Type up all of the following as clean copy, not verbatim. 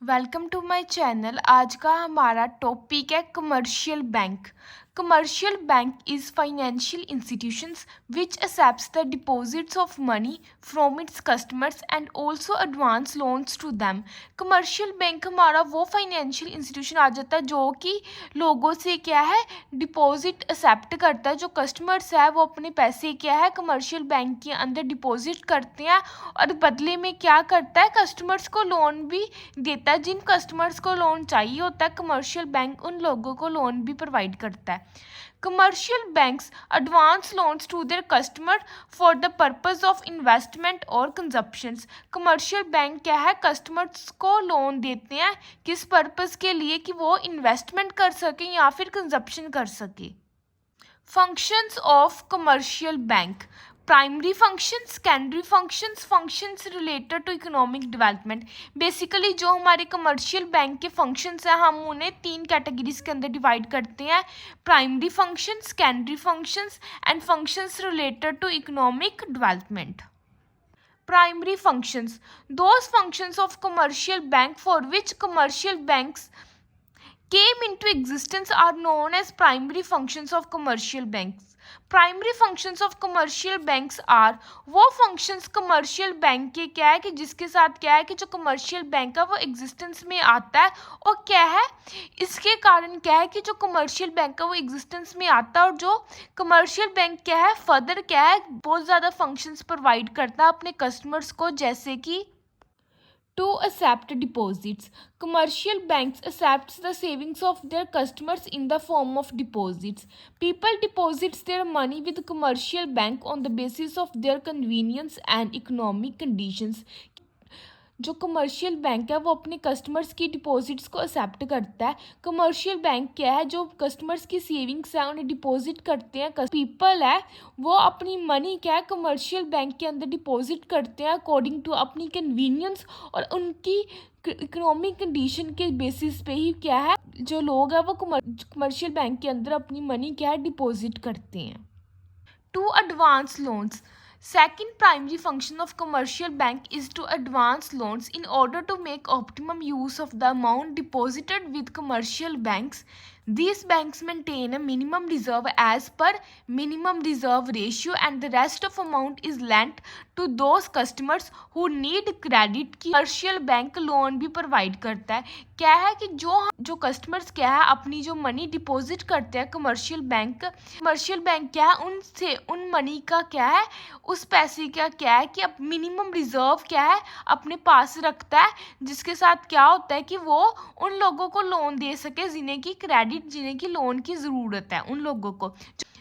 Welcome to my channel. आज का हमारा टॉपिक है commercial bank. Commercial bank is financial institutions which accepts the deposits of money from its customers and also advance loans to them. Commercial bank हमारा वो financial institution आ जाता है जो कि लोगों से क्या है डिपॉजिट एक्सेप्ट करता है। जो कस्टमर्स है वो अपने पैसे क्या है कमर्शियल बैंक के अंदर डिपॉजिट करते हैं और बदले में क्या करता है कस्टमर्स को लोन भी देता है। जिन कस्टमर्स को लोन चाहिए होता है कमर्शियल बैंक उन लोगों को लोन भी प्रोवाइड करता है। Commercial banks advance loans to their customer for the purpose of investment और कंजप्शंस। कमर्शियल बैंक क्या है कस्टमर्स को लोन देते हैं किस पर्पस के लिए कि वो इन्वेस्टमेंट कर सकें या फिर कंजप्शन कर सके। Functions of commercial bank: primary function, secondary functions, functions related to economic development. Basically जो हमारे कमर्शियल बैंक के फंक्शंस हैं हम उन्हें 3 कैटेगरीज के अंदर डिवाइड करते हैं: primary function, secondary functions and functions related to economic development. Primary functions: those functions of commercial bank for which commercial banks came into existence are known as primary functions of commercial banks. Primary functions of commercial banks are वो functions commercial bank के क्या है कि जिसके साथ क्या है कि जो कमर्शियल बैंक है वो एग्जिस्टेंस में आता है और क्या है इसके कारण क्या है कि जो कमर्शियल बैंक है वो एग्जिस्टेंस में आता है और जो कमर्शियल बैंक क्या है फर्दर क्या है बहुत ज़्यादा फंक्शंस प्रोवाइड करता है अपने कस्टमर्स को, जैसे कि to accept deposits. Commercial banks accepts the savings of their customers in the form of deposits. People deposits their money with commercial bank on the basis of their convenience and economic conditions. जो commercial bank है वो अपने customers की deposits को accept करता है। Commercial bank क्या है जो कस्टमर्स की सेविंग्स है उन्हें डिपॉजिट करते हैं। पीपल है वो अपनी मनी क्या है कमर्शियल बैंक के अंदर डिपॉजिट करते हैं अकॉर्डिंग टू अपनी कन्वीनियंस और उनकी इकोनॉमिक कंडीशन के बेसिस पे ही क्या है जो लोग हैं वो कमर्शियल बैंक के अंदर अपनी मनी क्या है डिपॉजिट करते हैं। To advance loans: Second primary function of commercial bank is to advance loans in order to make optimum use of the amount deposited with commercial banks. These banks maintain a minimum reserve as per minimum reserve ratio and the rest of amount is lent to those customers who need credit। की commercial bank loan भी provide करता है। क्या है कि जो customers क्या है अपनी जो मनी डिपॉजिट करते हैं कमर्शियल बैंक क्या है उनसे उन मनी का क्या है उस पैसे का क्या है कि अब मिनिमम रिजर्व क्या है अपने पास रखता है जिसके साथ क्या होता है कि वो उन लोगों को लोन दे सके जिन्हें की लोन की ज़रूरत है। उन लोगों को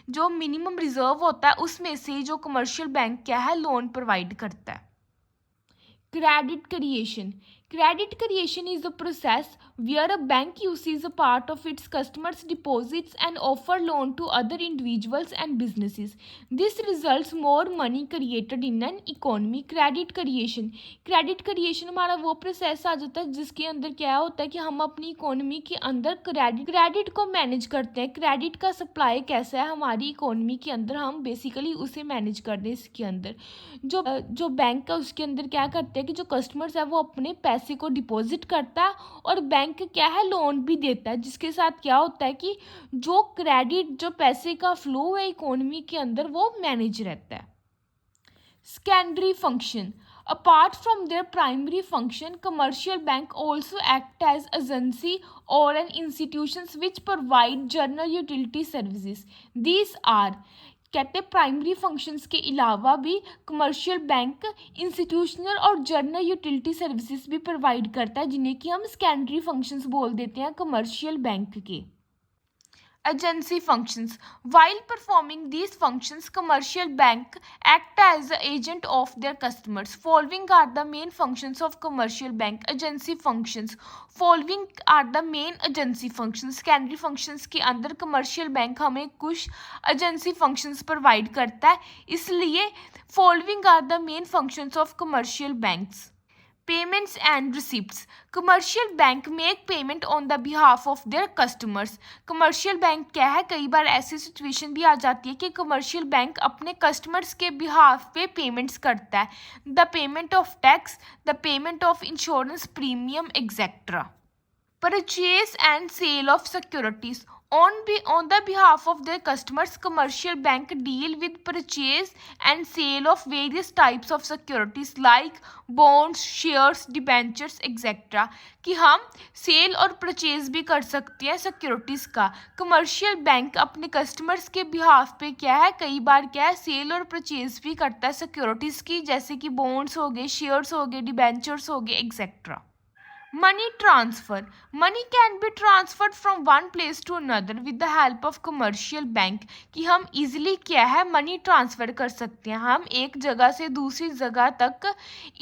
जो मिनिमम रिजर्व होता है उसमें से जो कमर्शियल बैंक क्या है लोन प्रोवाइड करता है। Credit creation: Credit creation is the process where a bank uses a part of its customers' deposits and offer loan to other individuals and businesses. This results more money created in an economy. Credit creation हमारा वो process आ जाता है जिसके अंदर क्या होता है कि हम अपनी इकोनॉमी के अंदर क्रेडिट को मैनेज करते हैं। क्रेडिट का सप्लाई कैसा है हमारी इकोनॉमी के अंदर हम बेसिकली उसे मैनेज करते हैं। इसके अंदर जो बैंक है उसके अंदर क्या करते हैं कि जो कस्टमर्स है वो अपने पैसे को डिपॉजिट करता है और बैंक क्या है लोन भी देता है जिसके साथ क्या होता है कि जो पैसे का फ्लो है इकोनॉमी के अंदर वो मैनेज रहता है। Secondary function: Apart from their primary function, commercial bank also act as agency or an institutions which provide general utility services. These are कहते हैं प्राइमरी फंक्शंस के अलावा भी कमर्शियल बैंक इंस्टीट्यूशनल और जनरल यूटिलिटी सर्विसेज भी provide करता है जिन्हें कि हम सेकेंडरी फंक्शंस बोल देते हैं कमर्शियल बैंक के। Agency functions: While performing these functions, commercial bank act as the agent of their customers. Following are the main functions of commercial bank. Agency functions: Following are the main agency functions. Secondary functions के अंदर commercial bank हमें कुछ agency functions provide करता है, इसलिए following are the main functions of commercial banks. Payments and receipts. Commercial bank make payment on the behalf of their customers. Commercial bank क्या है, कई बार ऐसी सिचुएशन भी आ जाती है कि कमर्शियल बैंक अपने कस्टमर्स के बिहाफ पे पेमेंट्स करता है. The payment of tax, the payment of insurance premium etcetera. Purchase and sale of securities. On the behalf of their customers, commercial bank deal with purchase and sale of various types of securities like bonds, shares, debentures, etc. कि हम cell और purchase भी कर सकते हैं securities का. Commercial bank अपने customers के बिहाफ पे क्या है, कई बार क्या है, सेल और परचेज भी करता है सिक्योरिटीज़ की, जैसे कि बॉन्ड्स हो गए, शेयर्स हो गए, डिबेंचर्स हो गए, etcetera. Money transfer. Money can be transferred from one place to another with the help of commercial bank. कि हम easily क्या है, मनी ट्रांसफ़र कर सकते हैं. हम एक जगह से दूसरी जगह तक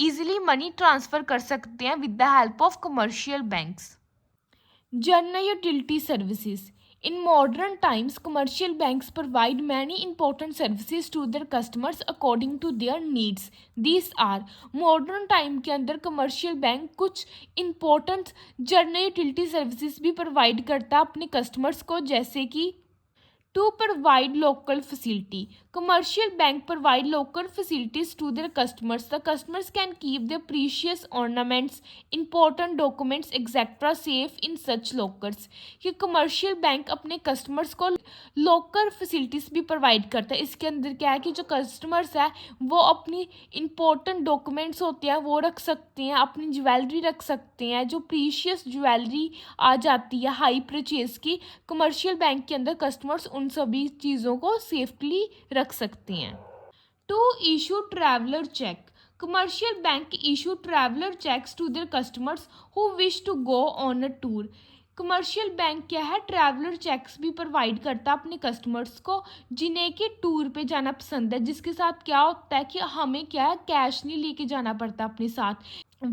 easily मनी ट्रांसफ़र कर सकते हैं with the help of commercial banks. General utility services. In modern times, commercial banks provide many important services to their customers according to their needs. These are modern time के अंदर commercial bank कुछ important general utility services भी provide करता है अपने customers को, जैसे कि to provide local facility. Commercial bank provide local facilities to their customers. The customers can keep their precious ornaments, important documents, etc. safe in such lockers. कि commercial bank अपने customers को local facilities भी provide करता है. इसके अंदर क्या है कि जो customers है वो अपनी important documents होते हैं वो रख सकते हैं, अपनी ज्वेलरी रख सकते हैं, जो precious ज्वेलरी आ जाती है हाई परचेज की, कमर्शियल बैंक के अंदर कस्टमर्स उन सभी चीज़ों को सेफली रख सकते हैं. To issue traveller cheque. Commercial bank issue traveler checks to their customers who wish to go on a tour. Commercial bank क्या है, ट्रैवलर चेक्स भी प्रोवाइड करता है अपने कस्टमर्स को जिन्हें कि टूर पे जाना पसंद है, जिसके साथ क्या होता है कि हमें क्या है, कैश नहीं लेके जाना पड़ता अपने साथ.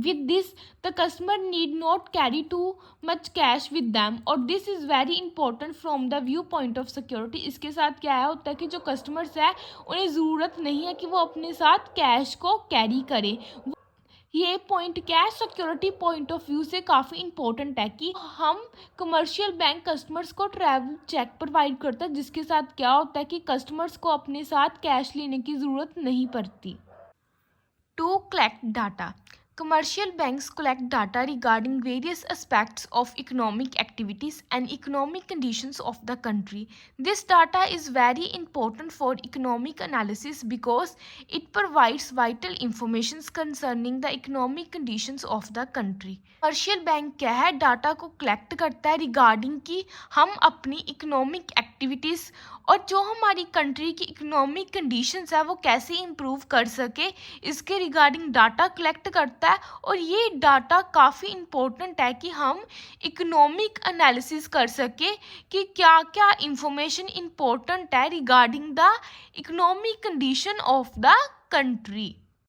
With this, the customer need not carry too much cash with them, और this is very important from the viewpoint of security. इसके साथ क्या है होता है कि जो कस्टमर्स है उन्हें ज़रूरत नहीं है कि वो अपने साथ कैश को कैरी करें. ये पॉइंट क्या है, सिक्योरिटी पॉइंट ऑफ व्यू से काफ़ी इंपॉर्टेंट है कि हम कमर्शियल बैंक कस्टमर्स को ट्रैवल चेक प्रोवाइड करता है, जिसके साथ क्या होता है कि कस्टमर्स को अपने साथ कैश लेने की ज़रूरत नहीं पड़ती. To collect data. Commercial banks collect data regarding various aspects of economic activities and economic conditions of the country. This data is very important for economic analysis because it provides vital information concerning the economic conditions of the country. Commercial bank क्या है, data को collect करता है regarding कि हम अपनी economic activities और जो हमारी कंट्री की इकोनॉमिक कंडीशंस है वो कैसे इम्प्रूव कर सके, इसके रिगार्डिंग डाटा कलेक्ट करता है. और ये डाटा काफ़ी इम्पोर्टेंट है कि हम इकोनॉमिक एनालिसिस कर सके कि क्या क्या इंफॉर्मेशन इम्पोर्टेंट है regarding the economic condition of the country.